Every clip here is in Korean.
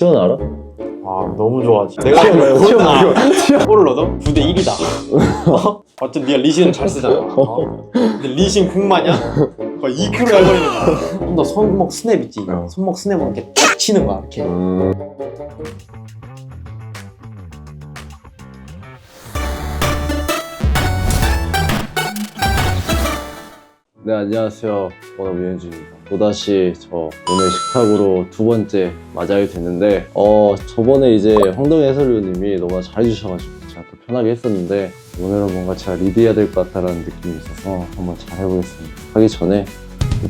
시원 알아? 아 너무 좋아하지. 내가 골을 넣어도 9대 1이다. 어쨌든 네가 리신을 잘 쓰잖아. 근데 리신 궁마냐? 거의 2kg 갈거리는 거야. 좀 더 손목 스냅 있지. 손목 스냅으로 이렇게 딱 치는 거야. 이렇게. 네, 안녕하세요. 오늘 유현주입니다. 또다시 저 오늘 식탁으로 두 번째 맞이하게 됐는데 저번에 이제 황동희 해설위원님이 너무나 잘해주셔가지고 제가 또 편하게 했었는데 오늘은 뭔가 제가 리드해야 될 것 같다는 느낌이 있어서 한번 잘 해보겠습니다. 하기 전에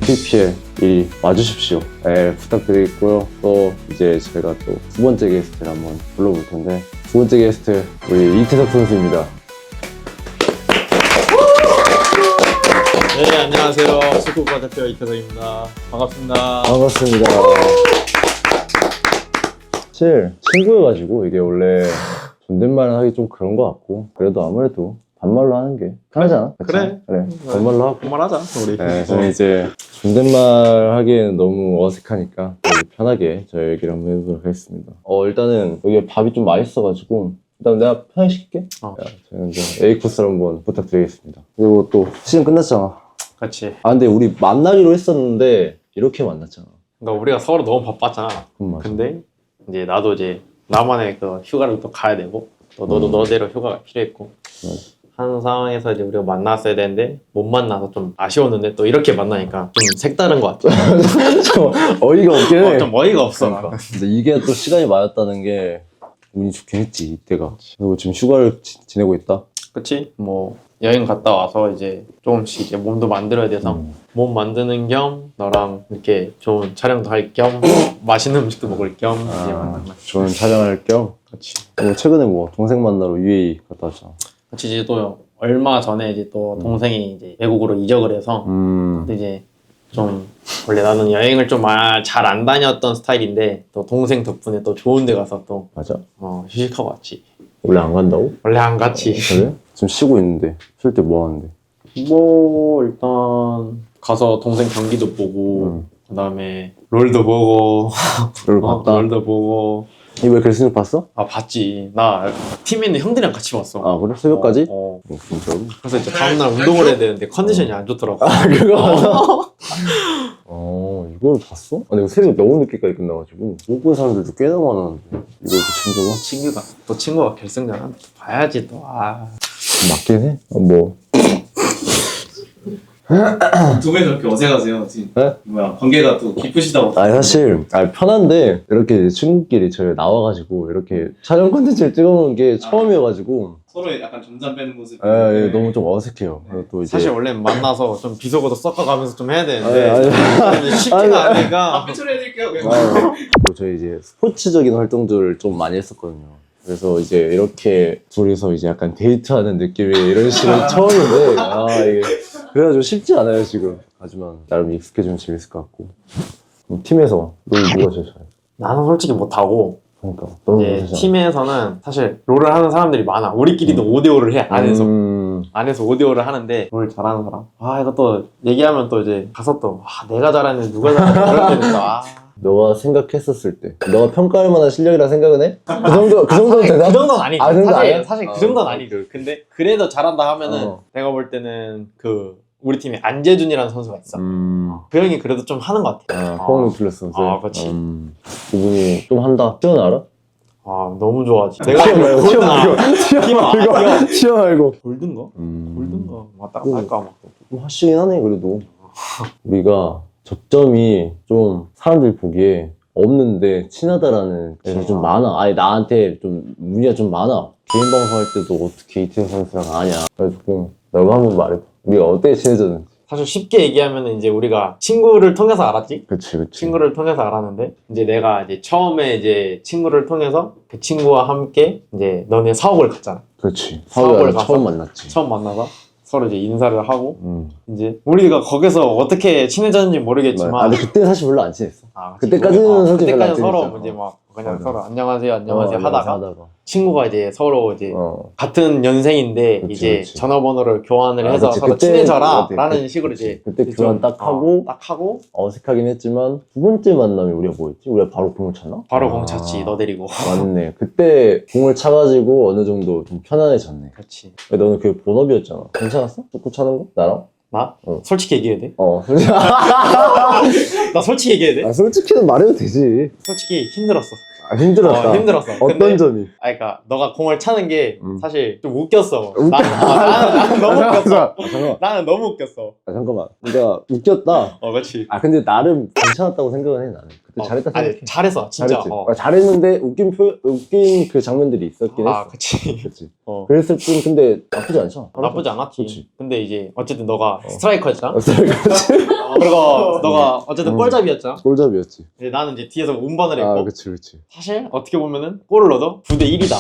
PPL 이리 와주십시오. 네, 부탁드리겠고요. 또 이제 제가 또 두 번째 게스트를 한번 불러볼 텐데 두 번째 게스트 우리 이태석 선수입니다. 네 안녕하세요. 축구과 대표 이태석입니다. 반갑습니다. 반갑습니다. 사실 친구여가지고 이게 원래 존댓말 하기 좀 그런 것 같고 그래도 아무래도 반말로 하는 게 편하잖아. 그래. 그래. 반말로 하고. 그만하자 우리. 네, 저는 이제 존댓말 하기에는 너무 어색하니까 편하게 저희 얘기를 한번 해보도록 하겠습니다. 일단은 여기 밥이 좀 맛있어가지고 일단 내가 편하게 시킬게. 저는 이제 A 코스를 한번 부탁드리겠습니다. 그리고 또 시즌 끝났잖아. 그렇지. 근데 우리 만나기로 했었는데 이렇게 만났잖아. 그러니까 우리가 서로 너무 바빴잖아. 맞아. 근데 이제 나도 이제 나만의 그 휴가를 또 가야 되고 또 너도 너대로 휴가가 필요했고 한 상황에서 이제 우리가 만났어야 되는데 못 만나서 좀 아쉬웠는데 또 이렇게 만나니까 좀 색다른 것 같아. 좀 어이가 없긴 해. 좀 어이가 없어. 그러니까. 근데 이게 또 시간이 맞았다는 게 운이 좋긴 했지 이때가. 그리고 지금 휴가를 지내고 있다. 그치? 뭐 여행 갔다 와서 이제 조금씩 이제 몸도 만들어야 돼서 몸 만드는 겸 너랑 이렇게 좋은 촬영도 할 겸 맛있는 음식도 먹을 겸 이제 만난 거야. 좋은 촬영할 겸. 그치. 최근에 뭐 동생 만나러 UAE 갔다 왔잖아. 그치 이제 또 얼마 전에 이제 또 동생이 이제 외국으로 이적을 해서 근데 이제 좀 원래 나는 여행을 좀 잘 안 다녔던 스타일인데 또 동생 덕분에 또 좋은 데 가서 또 맞아? 휴식하고 왔지. 원래 안 간다고? 원래 안 갔지. 그래? 지금 쉬고 있는데 쉴 때 뭐 하는데? 뭐 일단 가서 동생 경기도 보고 그다음에 롤도 보고 롤 봤다? 롤도 보고. 이거 왜 결승을 봤어? 봤지. 나 팀에 있는 형들이랑 같이 봤어. 그래? 새벽까지? 진짜로? 그래서 이제 다음날 운동을 해야 되는데 컨디션이 안 좋더라고. 그거 봤어? 이걸 봤어? 이거 새벽 너무 늦게까지 끝나가지고 못 본 사람들도 꽤나 많았는데 이걸 또 챙겨가? 친구가 결승전 봐야지 또. 맞긴 해? 뭐 동해 저렇게 어색하세요 지금? 네? 뭐야 관계가 또 깊으시다고. 사실 편한데 이렇게 친구끼리 저희 나와가지고 이렇게 촬영 콘텐츠를 찍어놓은 게 처음이어가지고 서로 약간 점잖 빼는 모습. 너무 좀 어색해요. 그리고 또 이제 사실 원래 만나서 좀 비속어도 섞어가면서 좀 해야 되는데 쉽지가 않으니까. 처리해드릴게요. 뭐 저희 이제 스포츠적인 활동들을 좀 많이 했었거든요. 그래서 이제 이렇게 둘이서 이제 약간 데이트하는 느낌의 이런 식은 처음인데 이게 그래가지고 쉽지 않아요 지금. 하지만 나름 익숙해지면 재밌을 것 같고. 그럼 팀에서 롤 누가 제일 잘해? 나는 솔직히 못하고 그러니까 너무 이제 팀에서는 사실 롤을 하는 사람들이 많아. 우리끼리도 5대5를 해. 안에서 5대5를 하는데 롤 잘하는 사람 이것도 얘기하면 또 이제 가서 또 내가 잘하는데 누가 잘하는데 그럴 때는 또 너가 생각했었을 때 너가 평가할 만한 실력이라 생각은 해? 그 정도는 되나? 그 정도는 아니지. 그 정도 아니야? 사실 그 정도는 아니고. 근데 그래도 잘한다 하면은 내가 볼 때는 우리 팀에 안재준이라는 선수가 있어. 그 형이 그래도 좀 하는 것 같아. 호응이 플러스 선수. 그렇지. 그분이 좀 한다. 시원 알아? 너무 좋아하지. 내가 시원 말고. 골든가? 골든가? 맞다. 할까 막. 좀 하시긴 하네 그래도. 우리가 접점이 좀 사람들이 보기에 없는데 친하다라는 게 좀 많아. 나한테 좀 문의가 좀 많아. 개인 방송할 때도 어떻게 이태성 선수랑 아냐. 그래가지고 너가 한번 말해봐. 우리가 어떻게 친해졌는지. 사실 쉽게 얘기하면 이제 우리가 친구를 통해서 알았지. 그치. 친구를 통해서 알았는데 이제 내가 이제 처음에 이제 친구를 통해서 그 친구와 함께 이제 너네 사옥을 갔잖아. 그렇지. 사옥을 가서 처음 만났지. 처음 만나서 서로 이제 인사를 하고 이제 우리가 거기서 어떻게 친해졌는지 모르겠지만 근데 그때 사실 별로 안 친했어. 그때까지는 솔직히 별로 안 서로 친했어. 이제 막 그냥 맞아. 서로 안녕하세요 안녕하세요 안녕하세요 하다가 친구가 이제 서로 이제 어. 같은 연생인데 그치, 이제 그치. 전화번호를 교환을 해서 그치. 서로 그때 친해져라 그때, 라는 그때, 식으로 그치. 이제 그때 좀, 교환 딱 하고 딱 하고 어색하긴 했지만 두 번째 만남이 우리가 뭐였지? 우리가 바로 공을 찼나? 바로 아, 공 찼지 너 데리고. 맞네. 그때 공을 차가지고 어느 정도 좀 편안해졌네. 그렇지. 너는 그 본업이었잖아. 괜찮았어? 축구 차는 거? 나랑? 나? 어. 솔직히 얘기해야 돼? 솔직히. 나 솔직히 얘기해야 돼? 솔직히는 말해도 되지. 솔직히 힘들었어. 힘들었다. 힘들었어. 어떤 근데 점이? 그러니까 너가 공을 차는 게 음. 사실 좀 웃겼어. 웃겨. 나는 너무 웃겼어. 잠깐만. 나는 너무 웃겼어. 잠깐만. 그러니까 웃겼다. 그렇지. 근데 나름 괜찮았다고 생각은 해, 나는. 그때 잘했다 아니, 생각해. 잘했어, 진짜. 잘했지. 잘했는데 웃긴 그 장면들이 있었긴 했어. 그치. 그치. 어. 그랬을 뿐 근데 나쁘지 않잖아. 나쁘지 않았지. 그치. 근데 이제 어쨌든 너가 스트라이커였잖아. 그치. 그리고 너가 어쨌든 골잡이였잖아. 골잡이였지. 근데 나는 이제 뒤에서 운반을 했고 그치. 사실 어떻게 보면은 골을 넣어도 9대 1이다.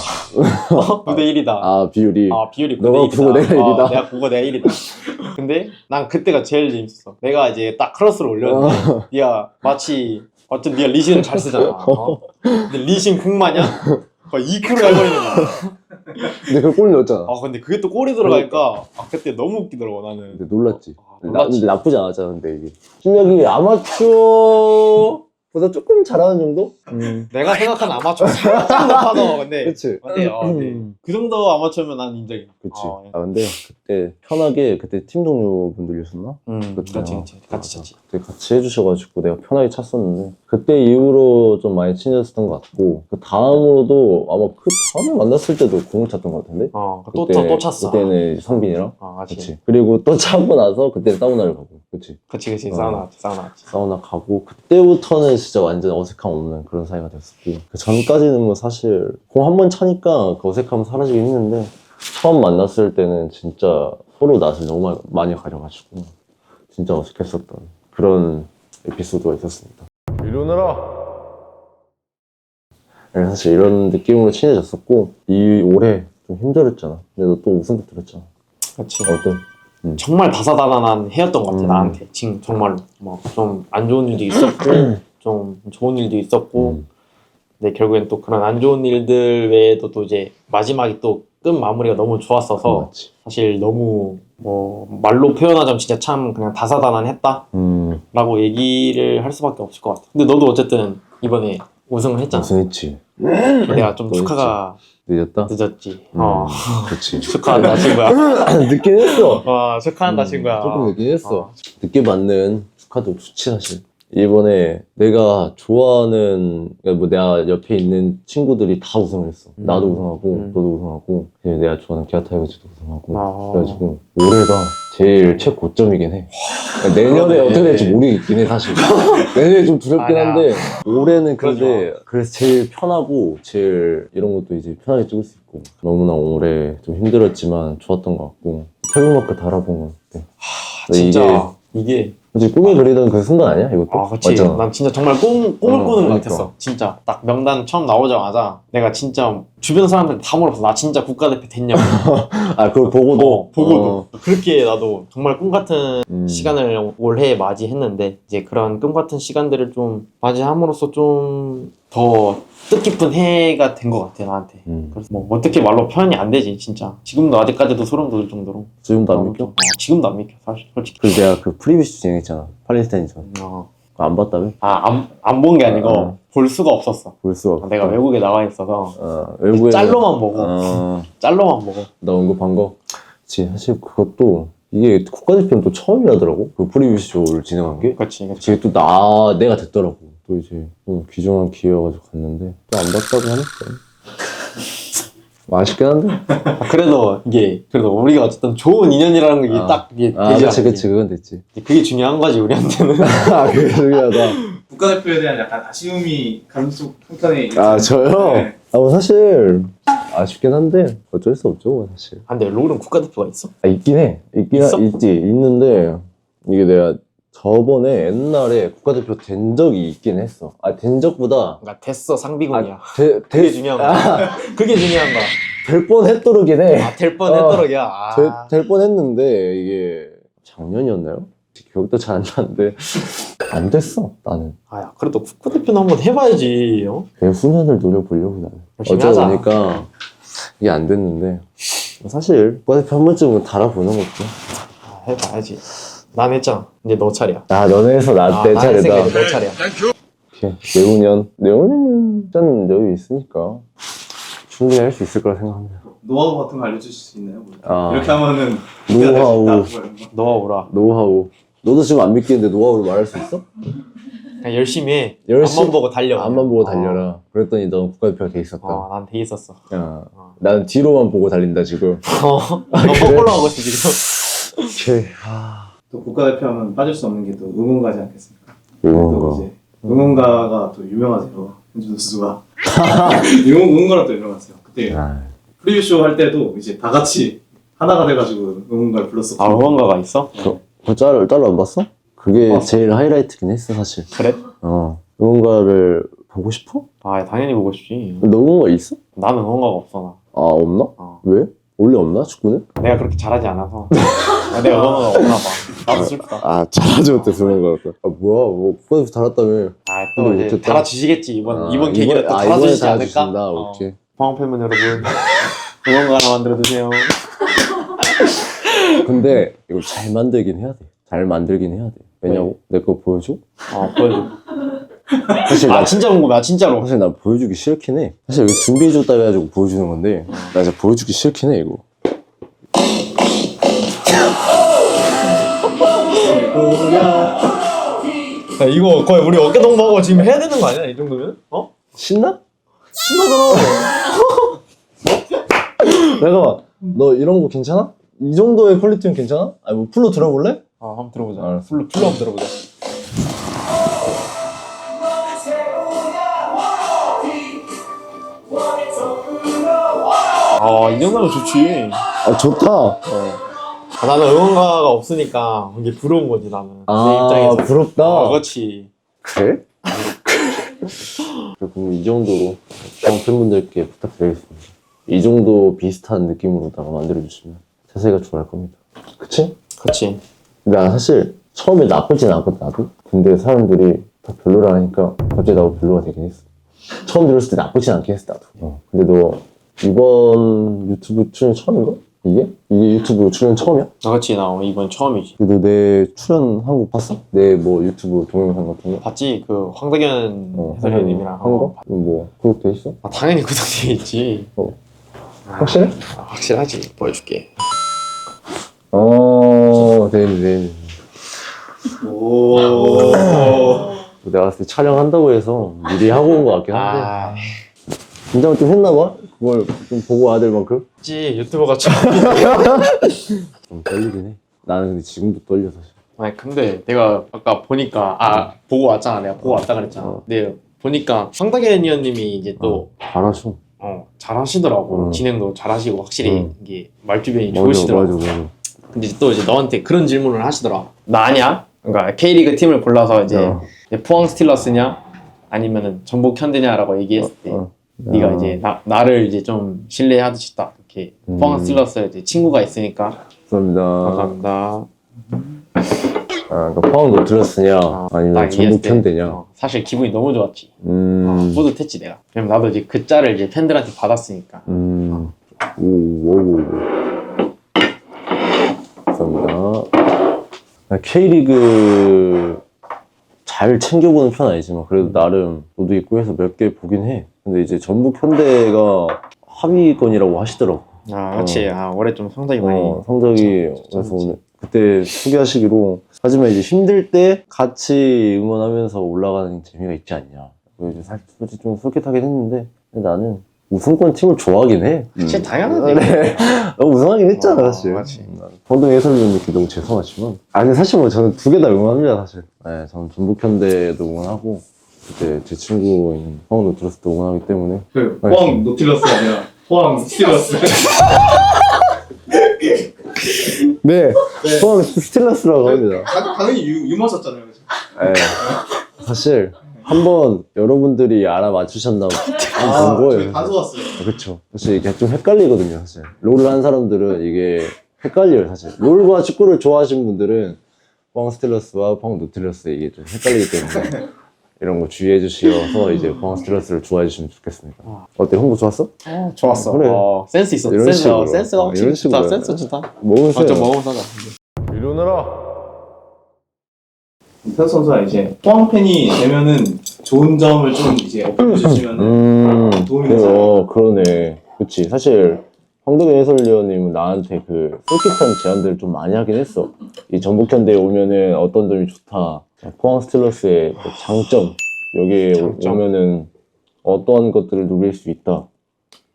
9대 1이다. 비율이. 비율이 9대 너가 1이다. 9고 내가 1이다. 내가 9고 내가 1이다. 근데 난 그때가 제일 재밌었어. 내가 이제 딱 크로스를 올렸는데 네가 마치 어쨌든 네가 리신을 잘 쓰잖아. 근데 리신 궁마냥 거의 2kg 해버리는 거야. 근데 그 골 넣었잖아. 근데 그게 또 골이 들어가니까 그때 너무 웃기더라고 나는. 근데 놀랐지. 놀랐지. 근데 나쁘지 않았잖아, 근데 이게. 실력이 아마추어보다 조금 잘하는 정도? 내가 생각한 아마추어 살짝 높아서 근데 그치. 근데 그 정도 아마추어면 난 인정이야. 그치. 예. 근데 그때 편하게, 그때 팀 동료분들이셨나? 그렇지 같이 쳤지. 되게 같이 해주셔가지고 내가 편하게 찼었는데 그때 이후로 좀 많이 친해졌던 것 같고 그 다음으로도 아마 그 다음에 만났을 때도 공을 찼던 것 같은데 또 찼어. 그때는 성빈이랑 그치. 그치. 그리고 또 차고 나서 그때 사우나를 가고 그치. 사우나 왔지. 사우나 가고 그때부터는 진짜 완전 어색함 없는 그런 사이가 됐었고 그 전까지는 뭐 사실 공 한 번 차니까 그 어색함은 사라지긴 했는데 처음 만났을 때는 진짜 서로 낯을 너무 많이 가려가지고 진짜 어색했었던 그런 에피소드가 있었습니다. 일어나라! 사실 이런 느낌으로 친해졌었고 이 올해 좀 힘들었잖아. 근데 너 또 우승도 들었잖아. 그치. 어때? 정말 다사다난한 해였던 것 같아 나한테. 지금 정말로 좀 안 좋은 일도 있었고 좀 좋은 일도 있었고 근데 결국엔 또 그런 안 좋은 일들 외에도 또 이제 마지막이 또 끝 마무리가 너무 좋았어서 맞지. 사실 너무 말로 표현하자면 진짜 참 그냥 다사다난했다 라고 얘기를 할 수밖에 없을 것 같아. 근데 너도 어쨌든 이번에 우승을 했잖아. 우승했지. 내가 좀 또 축하가 늦었다? 늦었지. 그치. 축하한다 친구야. 늦긴 했어. 축하한다 친구야. 조금 늦긴 했어. 늦게 받는 축하도 좋지 사실. 이번에 내가 좋아하는 그러니까 뭐 내가 옆에 있는 친구들이 다 우승을 했어. 나도 우승하고 너도 우승하고 이제 내가 좋아하는 기아 타이거즈도 우승하고 그래가지고 올해가 제일 최고점이긴 해. 그러니까 내년에 그러네. 어떻게 될지 모르겠긴 해 사실. 내년에 좀 두렵긴 아니야. 한데 올해는 그러지 근데 그래서 제일 편하고 제일 이런 것도 이제 편하게 찍을 수 있고 너무나 올해 좀 힘들었지만 좋았던 것 같고 태극마크 달아본 건 어때? 진짜 이게 그치 꿈이 그리던 그 순간 아니야 이것도? 그치. 맞잖아. 난 진짜 정말 꿈을 꾸는 것 그러니까. 같았어. 진짜 딱 명단 처음 나오자마자 내가 진짜 주변 사람들 다 물어봤어. 나 진짜 국가대표 됐냐고. 그걸 보고도? 보고도. 그렇게 나도 정말 꿈 같은 시간을 시간을 올해 맞이했는데 이제 그런 꿈 같은 시간들을 좀 맞이함으로써 좀 더 뜻깊은 해가 된 것 같아 나한테. 그래서 뭐 어떻게 말로 표현이 안 되지 진짜. 지금도 아직까지도 소름 돋을 정도로. 지금도 안 믿겨? 지금도 안 믿겨 사실 솔직히. 그래서 내가 그 프리뷰 진행했잖아 팔레스타인전. 안 봤다며? 안 본 게 아니고 볼 수가 없었어. 볼 수가 없어. 내가 외국에 나와 있어서 외국에 짤로만 보고 짤로만 보고. 나 언급한 거? 그치 사실 그것도 이게 국가대표는 또 처음이라더라고 그 프리뷰 쇼를 진행한 게. 그렇지. 그게 또 내가 됐더라고. 또 이제 귀중한 기회여가지고 갔는데 또 안 봤다고 하니까 아쉽긴 한데. 그래도 우리가 어쨌든 좋은 인연이라는 게 딱 이게 되지. 그치 그건 됐지. 그게 중요한 거지 우리한테는. 그게 중요하다. 국가대표에 대한 약간 아쉬움이 가슴속 한켠에 저요? 네. 뭐 사실 아쉽긴 한데 어쩔 수 없죠 뭐 사실. 근데 롤은 국가대표가 있어? 있긴 해. 있어? 있는데 이게 내가 저번에 옛날에 국가대표 된 적이 있긴 했어. 된 적보다 그러니까 됐어 상비군이야. 그게 중요한 거야. 그게 중요한 거야. 될 뻔했도록이긴 해. 될 뻔했더라고요. 될 뻔했는데 이게 작년이었나요? 기억도 잘 안 나는데 안 됐어 나는. 아야 그래도 국가대표는 한번 해봐야지. 그냥 후년을 노려보려고 나는. 열심히 어쩌다 하자. 보니까 이게 안 됐는데 사실 국가대표 한 번쯤은 달아보는 것도. 해봐야지. 난 했잖아. 이제 너 차례야. 아 너네 해서 내 난 차례다. 했으니까 이제 너 차례야. 오케이. 내후년은 일단 여유 있으니까 충분히 할 수 있을 거라 생각합니다. 노하우 같은 거 알려주실 수 있나요? 뭐? 아. 이렇게 하면은 노하우. 뭐 이런 거. 너가 오라. 노하우. 너도 지금 안 믿기는데 노하우로 말할 수 있어? 그냥 열심히 해. 열심히- 앞만 보고 달려. 앞만 보고 달려라. 그랬더니 넌 국가대표가 돼 있었다. 난 돼 있었어. 야, 나는 뒤로만 보고 달린다 지금. 너 그래? 뽀뽀로 하고 있어 지금. 오케이. 또 국가대표하면 빠질 수 없는 게 또 응원가지 않겠습니까? 또 응원가. 이제 응원가가 또 유명하세요. 현준 선수가 응원가로 또 유명하세요. 그때 아, 프리뷰쇼 할 때도 이제 다 같이 하나가 돼가지고 응원가를 불렀었고. 응원가가 있어? 그 짤로 안 봤어? 그게 봤어. 제일 하이라이트긴 했어 사실. 그래? 응원가를 보고 싶어? 당연히 보고 싶지. 너 응원가 있어? 나는 응원가가 없어 나. 아 없나? 어. 왜? 원래 없나 축구는? 내가 그렇게 잘하지 않아서. 내가 응원가가 없나 봐. 나도 슬프다. 아 잘하지 못해서 응원가. 아 뭐야? 뭐 국가대표 달았다며. 또 근데 이제 못했다. 달아주시겠지 이번 아, 계기로 또 이번에 달아주시지 않을까? 달아주신다. 오케이. 포항 팬분 여러분 응원가 하나 만들어주세요. 근데 이거 잘 만들긴 해야 돼. 잘 만들긴 해야 돼. 왜냐고? 내 거 보여줘? 보여줘. 사실 나 진짜 궁금해. 진짜로. 사실 나 보여주기 싫긴 해. 사실 여기 준비해줬다 해가지고 보여주는 건데 나 진짜 보여주기 싫긴 해 이거. 야, 이거 거의 우리 어깨 동무하고 지금 해야 되는 거 아니야? 이 정도면? 신나? 신나잖아. 잠깐만 너 이런 거 괜찮아? 이 정도의 퀄리티는 괜찮아? 아니 뭐 풀로 들어볼래? 한번 들어보자. 알았어. 풀로 한번 들어보자. 이 정도면 좋지. 아 좋다. 나는 응원가가 없으니까 이게 부러운 거지 나는. 내 입장에서. 부럽다. 그렇지. 그래? 그럼 이 정도로 팬분들께 부탁드리겠습니다. 이 정도 비슷한 느낌으로다가 만들어주시면 태세가 좋아할 겁니다. 그치? 그렇지. 근데 난 사실 처음에 나쁘진 않거든 나도. 근데 사람들이 다 별로라 하니까 갑자기 나도 별로가 되긴 했어. 처음 들었을 때 나쁘진 않긴 했어 나도. 근데 너 이번 유튜브 출연 처음인가? 이게 유튜브 출연 처음이야? 그렇지. 나 이번 처음이지. 근데 너 내 출연한 거 봤어? 내 뭐 유튜브 동영상 같은 거? 봤지? 그 황덕현 해설위원님이랑 한 거? 뭐 구독돼 있어? 당연히 구독되어 있지. 확실해? 확실하지. 보여줄게. 네. 오. 내가 봤을 때 촬영한다고 해서 미리 하고 온 거 같긴 한데 긴장을 좀 했나 봐? 그걸 좀 보고 와야 될 만큼? 그치. 유튜버가 참. 좀 떨리긴 해. 나는 근데 지금도 떨려 사실. 아니 근데 내가 아까 보니까 보고 왔잖아. 내가 보고 왔다 그랬잖아. 근데 보니까 황덕현 위원님이 이제 또 잘하셔. 잘하시더라고. 진행도 잘하시고 확실히 이게 말주변이 좋으시더라고. 맞아. 근데 또 이제 너한테 그런 질문을 하시더라. 나냐? 그러니까 K리그 팀을 골라서 이제 포항 스틸러스냐 아니면은 전북 현대냐라고 얘기했을 때 네가 이제 나를 이제 좀 신뢰하듯이 딱 이렇게 포항 스틸러스 이제 친구가 있으니까 감사합니다. 감사합니다. 그러니까 포항 노트러스냐 아니면 딱 전북 얘기했을 때, 현대냐. 사실 기분이 너무 좋았지. 음. 뿌듯했지 내가. 왜냐면 나도 이제 그 짤을 이제 팬들한테 받았으니까. 오. 감사합니다. K리그 잘 챙겨보는 편 아니지만 그래도 나름 너도 있고 해서 몇 개 보긴 해. 근데 이제 전북 현대가 하위권이라고 하시더라고. 그렇지. 올해 좀 상당히 많이. 성적이 그래서 오늘 그때 소개하시기로 하지만 이제 힘들 때 같이 응원하면서 올라가는 재미가 있지 않냐. 그래서 사실 솔직히 좀 솔깃하긴 했는데 근데 나는 우승권 팀을 좋아하긴 해. 진짜 당연하지. 네. 우승하긴 했잖아 사실. 맞지. 황동 해설위원님께 너무 죄송하지만 근데 사실 뭐 저는 두 개 다 응원합니다 사실. 네, 저는 전북현대도 응원하고 그때 제 친구인 포항 노트러스도 응원하기 때문에 그 포항 노틸러스 아니라 포항 스틸러스. 네, 포항 스틸러스라고 합니다. 당연히 유머셨잖아요. 그죠? 네. 사실 한번 여러분들이 알아맞추셨나 본 거예요. 다 좋았어요. 그렇죠. 사실 이게 좀 헷갈리거든요. 사실 롤을 한 사람들은 이게 헷갈려요. 사실 롤과 축구를 좋아하시는 분들은 포항 스틸러스와 포항 노틸러스 이게 좀 헷갈리기 때문에 이런 거 주의해 주셔서 이제 포항 스틸러스를 좋아해 주시면 좋겠습니다. 어때? 홍보 좋았어? 좋았어. 그래. 센스 있어. 이런 식으로. 센스가 확실히 이런 좋다. 식으로. 센스 좋다. 먹으세요. 좀 먹으면서 하자. 이러느라. 태수 선수가 이제 포항 팬이 되면은 좋은 점을 좀 이제 어필해 주시면은 도움이 되잖아요. 그러네. 그치. 사실 황덕현 해설위원님은 나한테 그 솔깃한 제안들을 좀 많이 하긴 했어. 이 전북현대에 오면은 어떤 점이 좋다. 포항 스틸러스의 그 장점. 여기에 장점. 오면은 어떠한 것들을 누릴 수 있다.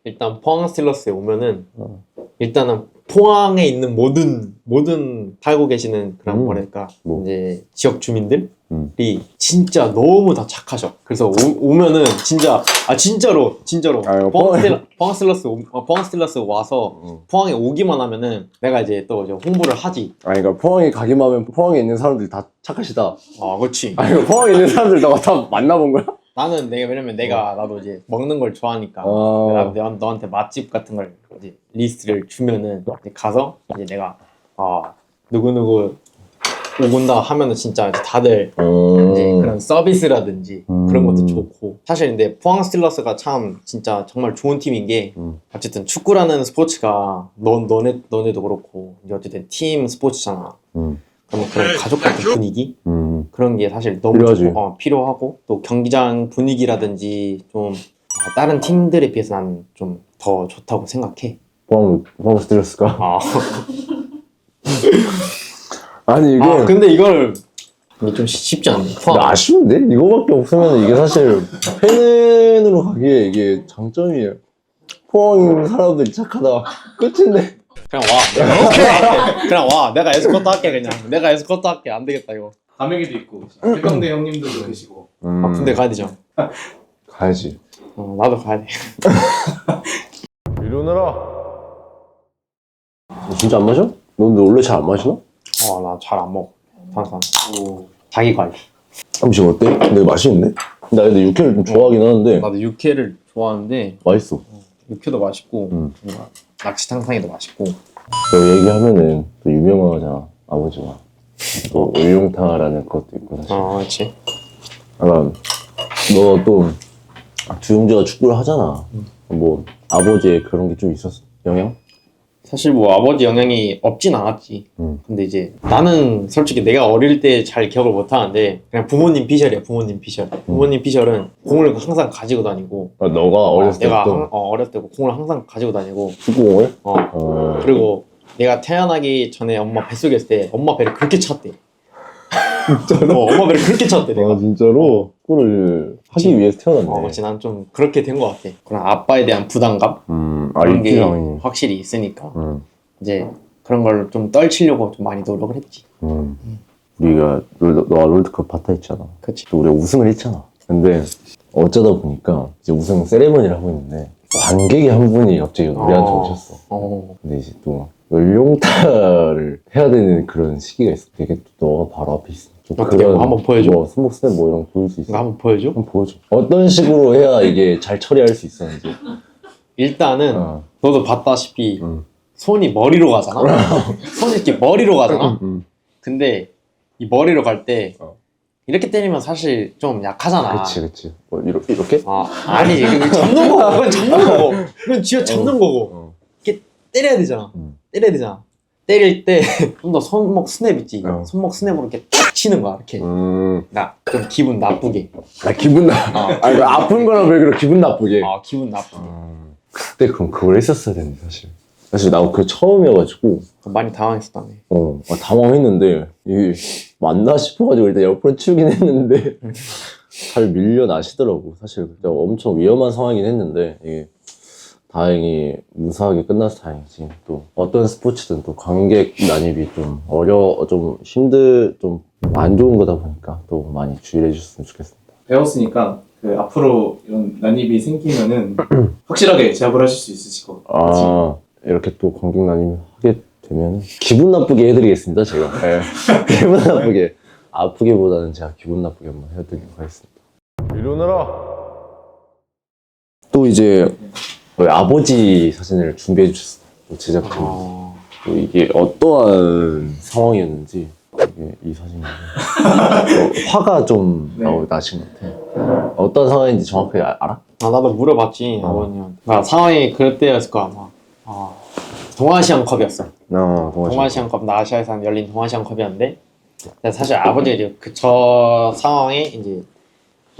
일단 포항 스틸러스에 오면은 일단은 포항에 있는 모든 살고 계시는 그런 뭐랄까 뭐. 이제 지역 주민들이 진짜 너무 다 착하셔. 그래서 오면은 진짜 진짜로 아유, 포항 스틸러스 와서 포항에 오기만 하면은 내가 이제 또 이제 홍보를 하지. 아니, 그러니까 포항에 가기만 하면 포항에 있는 사람들이 다 착하시다. 그렇지. 아니, 그러니까 포항에 있는 사람들 너가 다 만나본 거야? 나는 왜냐면 나도 이제 먹는 걸 좋아하니까 너한테 맛집 같은 걸 이제 리스트를 주면은 이제 가서 이제 내가 누구누구 오군다 하면은 진짜 이제 다들 이제 그런 서비스라든지 그런 것도 좋고 사실 근데 포항 스틸러스가 참 진짜 정말 좋은 팀인 게 어쨌든 축구라는 스포츠가 너네도 그렇고 이제 어쨌든 팀 스포츠잖아. 그러면 그런 가족 같은 분위기 그런 게 사실 너무 필요하지. 필요하고 또 경기장 분위기라든지 좀 다른 팀들에 비해서 난 좀 더 좋다고 생각해. 포항 스틸러스가? 아 아니, 이게. 근데 이게 좀 쉽지 않네. 아쉬운데? 이거밖에 없으면 이게 사실 팬으로 가기에 이게 장점이에요. 포항에 있는 사람들이 착하다. 끝인데. 그냥 와. 그냥 와. 내가 에스코트 할게 그냥. 내가 에스코트 할게. 안 되겠다 이거. 담에게도 있고 해병대 형님들도 계시고. 군대 가야 되죠. 가야지. 나도 가야 돼. 이러느라. 진짜 안 마셔? 너 근데 원래 잘 안 마시나? 나 잘 안 먹어. 항상. 자기 관리. 지금 어때? 근데 맛있는데? 나 근데 육회를 좀 좋아하긴 하는데 나도 육회를 좋아하는데 맛있어. 육회도 맛있고 낙지탕탕이도 맛있고. 너 얘기하면은 또 유명하잖아, 아버지가. 또 울룡타라는 것도 있고 사실. 그렇지. 약간 너 또 주용재가 축구를 하잖아. 뭐 아버지의 그런 게 좀 있었어? 영향? 사실 뭐 아버지 영향이 없진 않았지. 근데 이제 나는 솔직히 내가 어릴 때 잘 기억을 못 하는데 그냥 부모님 피셜이야. 부모님 피셜. 부모님 피셜은 공을 항상 가지고 다니고. 너가 어렸을 내가 때부터 어렸을 때 공을 항상 가지고 다니고. 축구공을? 그리고 내가 태어나기 전에 엄마 뱃속에 있을 때 엄마 배를 그렇게 찼대. 진짜로? 엄마 배를 그렇게 찼대 내가. 진짜로? 축구를 하기 위해서 태어났네. 그렇지. 난 좀 그렇게 된 것 같아. 그런 아빠에 대한 부담감 그런 게 당연히. 확실히 있으니까 이제 그런 걸 좀 떨치려고 좀 많이 노력을 했지. 우리가 너가 롤드컵 봤다 했잖아. 그치. 또 우리가 우승을 했잖아. 근데 어쩌다 보니까 이제 우승 세레머니를 하고 있는데 관객이 한 분이 갑자기 우리한테 오셨어. 근데 이제 또 연룡타를 해야 되는 그런 시기가 있어. 되게 또 너가 바로 앞에 있어. 어떻게 뭐 한번 보여줘? 뭐 손목 스냅 뭐 이런 거 보일 수 있어. 이거 한번 보여줘? 한번 보여줘. 어떤 식으로 해야 이게 잘 처리할 수 있었는지. 일단은 너도 봤다시피 손이 머리로 가잖아. 손이 이렇게 머리로 가잖아. 근데 이 머리로 갈 때 이렇게 때리면 사실 좀 약하잖아. 그치. 뭐 이렇게? 아니 그건 잡는 거고. 그건 잡는 거고. 그건 쥐어 잡는 거고. 이렇게 때려야 되잖아. 때려야 되잖아. 때릴 때 좀 더 손목 스냅 있지. 손목 스냅으로 이렇게 탁 치는 거야. 이렇게. 나 좀 기분 나쁘게. 기분 아니 아픈 거랑 왜 그래 기분 나쁘게. 기분 나쁘게. 그때 그럼 그걸 했었어야 되는데 사실 나 그 처음이어가지고 많이 당황했었다네. 당황했는데 이게 맞나 싶어가지고 일단 옆으로 치우긴 했는데 잘 밀려나시더라고. 사실 그때 엄청 위험한 상황이긴 했는데 이게 다행히 무사하게 끝나서 다행이지. 또 어떤 스포츠든 또 관객 난입이 좀 좀 안 좋은 거다 보니까 또 많이 주의를 해줬으면 좋겠습니다. 배웠으니까 그 앞으로 이런 난입이 생기면은 확실하게 제압을 하실 수 있으실 것 같아요. 이렇게 또 관객 난입을 하게 되면 기분 나쁘게 해드리겠습니다. 제가 기분 나쁘게 아프게보다는 제가 기분 나쁘게 한번 해드리도록 하겠습니다. 이러느라 또 이제 저희 아버지 사진을 준비해 주셨어요. 제작진이. 또 이게 어떠한 상황이었는지 이게 이 사진인데 화가 좀 네. 나신 것 같아. 어떤 상황인지 정확하게 알아? 아 나도 물어봤지 아버님한테. 그러니까 상황이 그럴 때였을 거야 아마. 동아시안컵이었어. 동아시안컵, 아시아에서 열린 동아시안컵이었는데 사실 아버지가 저 상황에 이제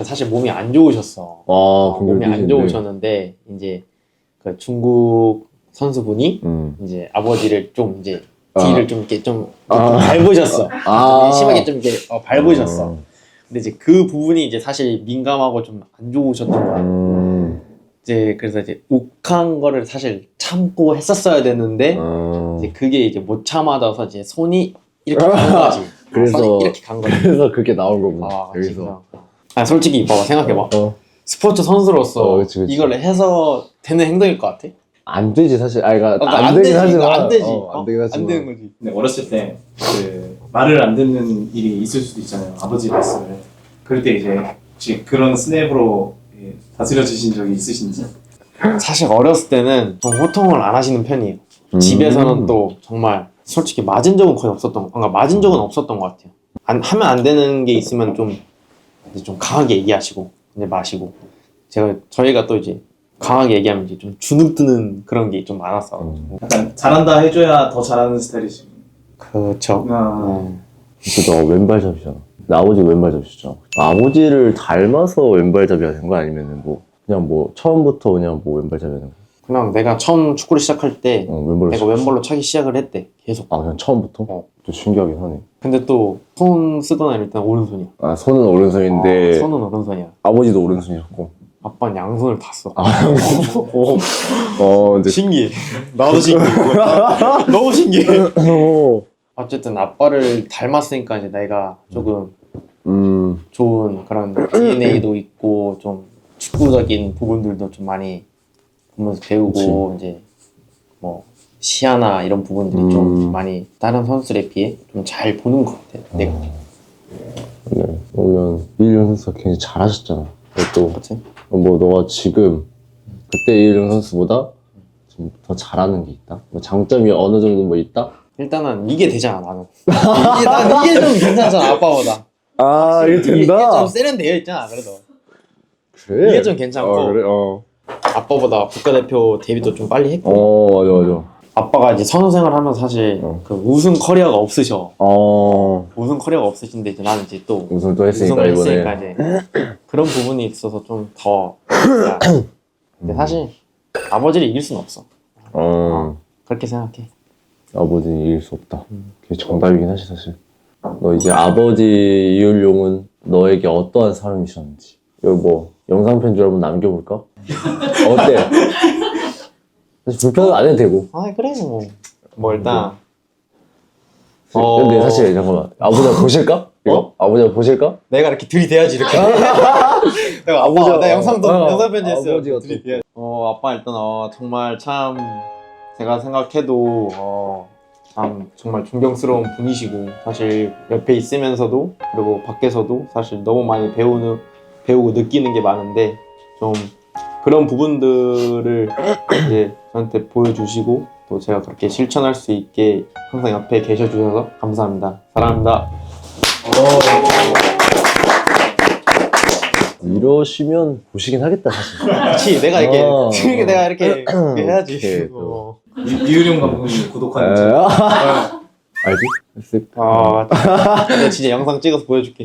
사실 몸이 안 좋으셨어. 몸이 안 좋으셨는데 이제 그 중국 선수분이 이제 아버지를 좀 이제 뒤를 좀 이렇게 좀 밟으셨어. 심하게 좀 이렇게 밟으셨어. 근데 이제 그 부분이 이제 사실 민감하고 좀 안 좋으셨던 거야. 이제 그래서 이제 욱한 거를 사실 참고 했었어야 되는데 이제 그게 이제 못 참아져서 이제 손이 이렇게 간 거지. 그래서 손이 이렇게 간 거지. 그래서 그렇게 나온 거구나. 여기서. 솔직히 봐봐 생각해봐. 스포츠 선수로서 그치. 이걸 해서 되는 행동일 것 같아? 안 되지 사실. 그러니까 안 되지. 안 되긴 안 되지. 하지만 안 되는 거지. 근데 어렸을 때 그 말을 안 듣는 일이 있을 수도 있잖아요. 아버지 말씀을. 그럴 때 이제 혹시 그런 스냅으로 다스려 주신 적이 있으신지? 사실 어렸을 때는 좀 호통을 안 하시는 편이에요. 집에서는 또 정말 솔직히 맞은 적은 거의 없었던 그러니까 맞은 적은 없었던 것 같아요. 하면 안 되는 게 있으면 좀 강하게 얘기하시고 이제 마시고 저희가 또 이제 강하게 얘기하면 이제 좀 주눅드는 그런 게 좀 많았어. 약간 잘한다 해줘야 더 잘하는 스타일이시고. 그렇죠. 너 왼발잡이잖아. 나 아버지 왼발잡이셨잖아. 아버지를 닮아서 왼발잡이가 된 거 아니면은 뭐 그냥 뭐 처음부터 그냥 뭐 왼발잡이가 된 거? 그냥 내가 처음 축구를 시작할 때 왼발로 내가 왼발로 차기 시작을 했대. 계속. 그냥 처음부터? 또 신기하긴 하네. 근데 또 손 쓰거나 이럴 때는 오른손이야. 손은 오른손인데 손은 오른손이야. 아버지도 오른손이었고. 아빠는 양손을 다 써. 근데 신기해. 나도 신기해. 너무 신기해. 어쨌든 아빠를 닮았으니까 이제 내가 조금 좋은 그런 DNA도 있고 좀 축구적인 부분들도 좀 많이 보면서 배우고 이제 뭐 시야나 이런 부분들이 좀 많이 다른 선수들에 비해 좀 잘 보는 것 같아. 내가. 네. 그러면 이일용 선수가 굉장히 잘하셨잖아. 또 그렇지? 뭐 너가 지금 그때 이일용 선수보다 좀 더 잘하는 게 있다? 뭐 장점이 어느 정도 뭐 있다? 일단은 이게 되잖아 나는. 이게 좀 괜찮잖아 아빠보다. 이게 이게 좀 세련되어 있잖아 그래도. 그래? 이게 좀 괜찮고. 그래? 아빠보다 국가대표 데뷔도 좀 빨리 했고. 맞아. 아빠가 이제 선수 생활하면서 사실 그 우승 커리어가 없으셔. 우승 커리어가 없으신데 이제 나는 이제 또 우승을 또 했으니까 우승을 이번에. 했으니까 이제 그런 부분이 있어서 좀 더. 근데 사실 아버지를 이길 수는 없어. 그렇게 생각해. 아버지는 이길 수 없다. 그게 정답이긴 하지 사실. 너 이제 아버지 이율용은 너에게 어떠한 사람이셨는지 여기 뭐 영상 편지 한번 남겨볼까? 어때? 사실 불편은 안 해도 되고. 그래 뭐 일단 근데 사실 잠깐만 아버지가 보실까? 이거? 아버지가 보실까? 내가 이렇게 들이대야지 이렇게. 내가 아버지가 나 영상 편지 했어요. 아버지가 들이대야지. 아빠 일단 정말 참 제가 생각해도 참 정말 존경스러운 분이시고 사실 옆에 있으면서도 그리고 밖에서도 사실 너무 많이 배우고 느끼는 게 많은데 좀 그런 부분들을 이제 저한테 보여주시고 또 제가 그렇게 실천할 수 있게 항상 옆에 계셔주셔서 감사합니다. 사랑합니다. 이러시면 보시긴 하겠다 사실. 그렇지 내가 이렇게 내가 이렇게 해야지. 이렇게 이유룡 감독님 구독하는지. 알지? 내가 진짜 영상 찍어서 보여줄게.